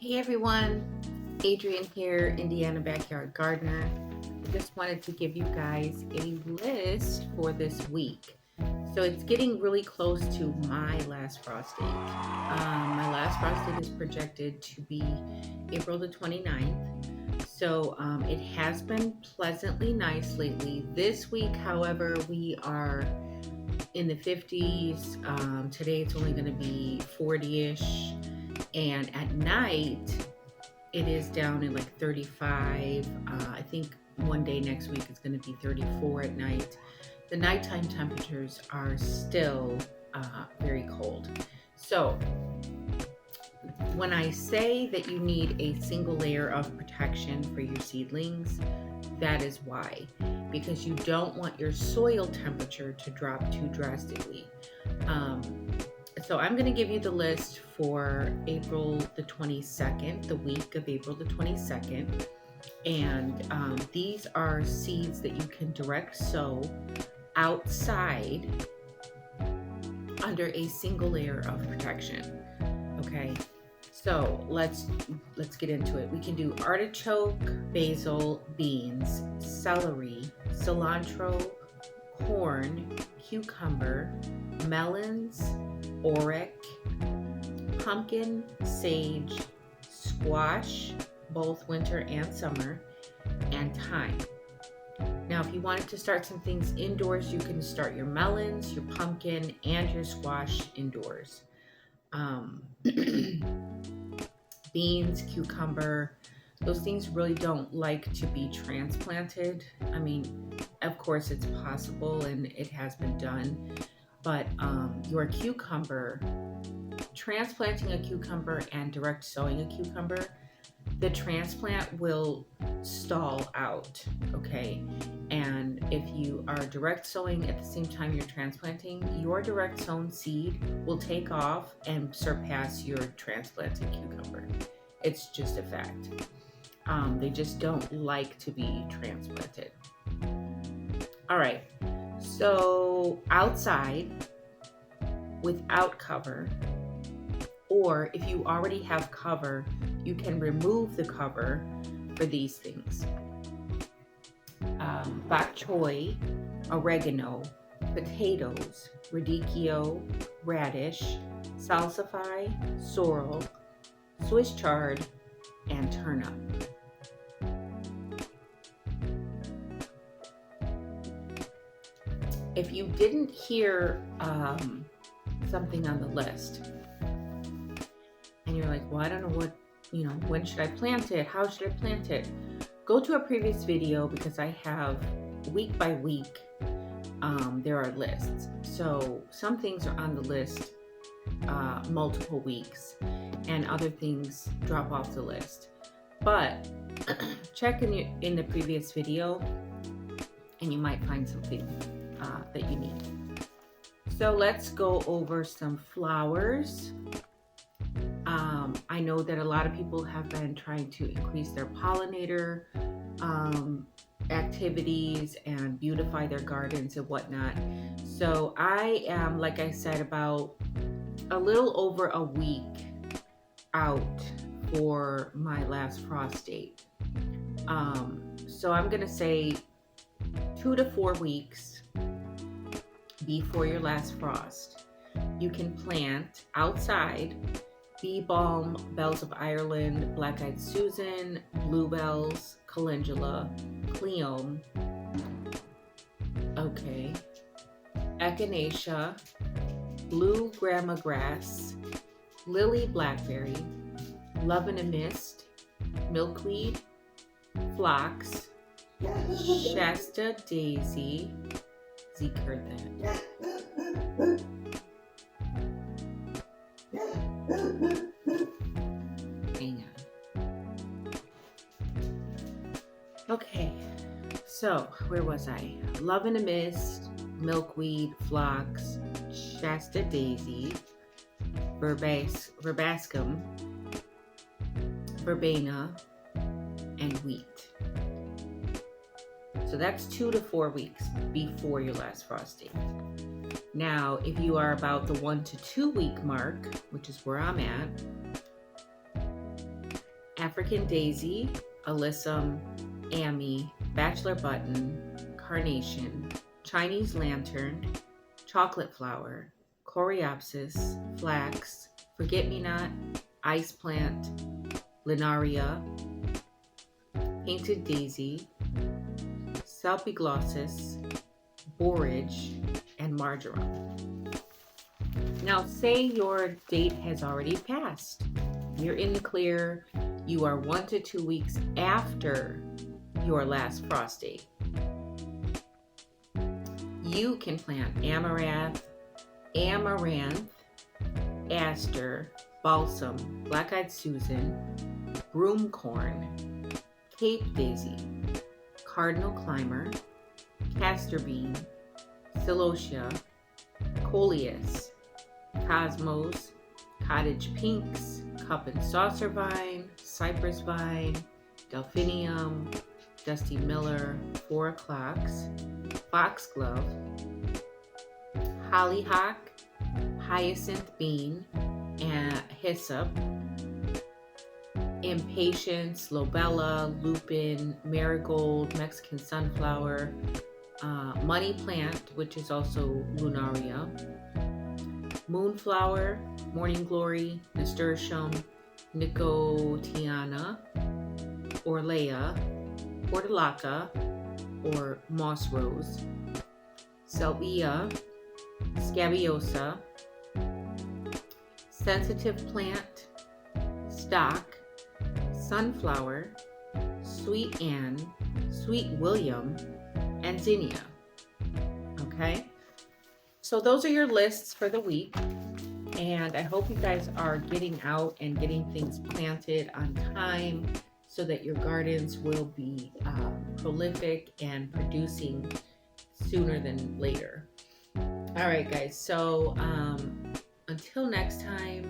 Hey everyone, Adrienne here, Indiana Backyard Gardener. I just wanted to give you guys a list for this week. So it's getting really close to my last frost date. My last frost date is projected to be April the 29th. So it has been pleasantly nice lately. This week, however, we are in the 50s. Today it's only going to be 40-ish. And at night, it is down in like 35. I think one day next week it's going to be 34 at night. The nighttime temperatures are still very cold. So when I say that you need a single layer of protection for your seedlings, that is why. Because you don't want your soil temperature to drop too drastically. So I'm going to give you the list for April the 22nd, the week of April the 22nd. And these are seeds that you can direct sow outside under a single layer of protection. Okay, so let's get into it. We can do artichoke, basil, beans, celery, cilantro, corn, cucumber, melons, oric, pumpkin, sage, squash, both winter and summer, and thyme. Now, if you wanted to start some things indoors, you can start your melons, your pumpkin, and your squash indoors. Beans, cucumber, those things really don't like to be transplanted. I mean, of course it's possible and it has been done, but your cucumber, transplanting a cucumber and direct sowing a cucumber, the transplant will stall out, okay? And if you are direct sowing at the same time you're transplanting, your direct sown seed will take off and surpass your transplanted cucumber. It's just a fact. They just don't like to be transplanted. All right, so outside without cover, or if you already have cover, you can remove the cover for these things. Bok choy, oregano, potatoes, radicchio, radish, salsify, sorrel, Swiss chard, and turnip. If you didn't hear something on the list, and you're like, well, I don't know what, when should I plant it? How should I plant it? Go to a previous video because I have week by week, there are lists. So some things are on the list multiple weeks and other things drop off the list. But check in the previous video and you might find something that you need. So let's go over some flowers. I know that a lot of people have been trying to increase their pollinator activities and beautify their gardens and whatnot. So I am, like I said, about a little over a week out for my last frost date. So I'm gonna say 2 to 4 weeks before your last frost. You can plant outside bee balm, bells of Ireland, black-eyed Susan, bluebells, calendula, cleome, okay, echinacea, blue grama grass, lily blackberry, love in a mist, milkweed, phlox, Shasta daisy. Zeke heard that. Hang on. Okay, so where was I? Love in a mist, milkweed, phlox, Shasta daisy, verbascum, verbena, and wheat. So that's 2 to 4 weeks before your last frost date. Now, if you are about the 1 to 2 week mark, which is where I'm at, African daisy, alyssum, ammi, bachelor button, carnation, Chinese lantern, chocolate flower, coreopsis, flax, forget-me-not, ice plant, linaria, painted daisy, salpiglossis, borage, and marjoram. Now, say your date has already passed. You're in the clear. You are 1 to 2 weeks after your last frost date. You can plant amaranth, aster, balsam, black-eyed Susan, broomcorn, cape daisy, cardinal climber, castor bean, celosia, coleus, cosmos, cottage pinks, cup and saucer vine, cypress vine, delphinium, dusty miller, 4 o'clocks, foxglove, hollyhock, hyacinth bean, and hyssop, impatiens, lobella, lupin, marigold, Mexican sunflower, money plant, which is also lunaria, moonflower, morning glory, nasturtium, nicotiana, orlea, portulaca, or moss rose, salvia, scabiosa, sensitive plant, stock, sunflower, sweet Anne, sweet William, and zinnia. Okay, so those are your lists for the week, and I hope you guys are getting out and getting things planted on time so that your gardens will be prolific and producing sooner than later. All right, guys, so until next time,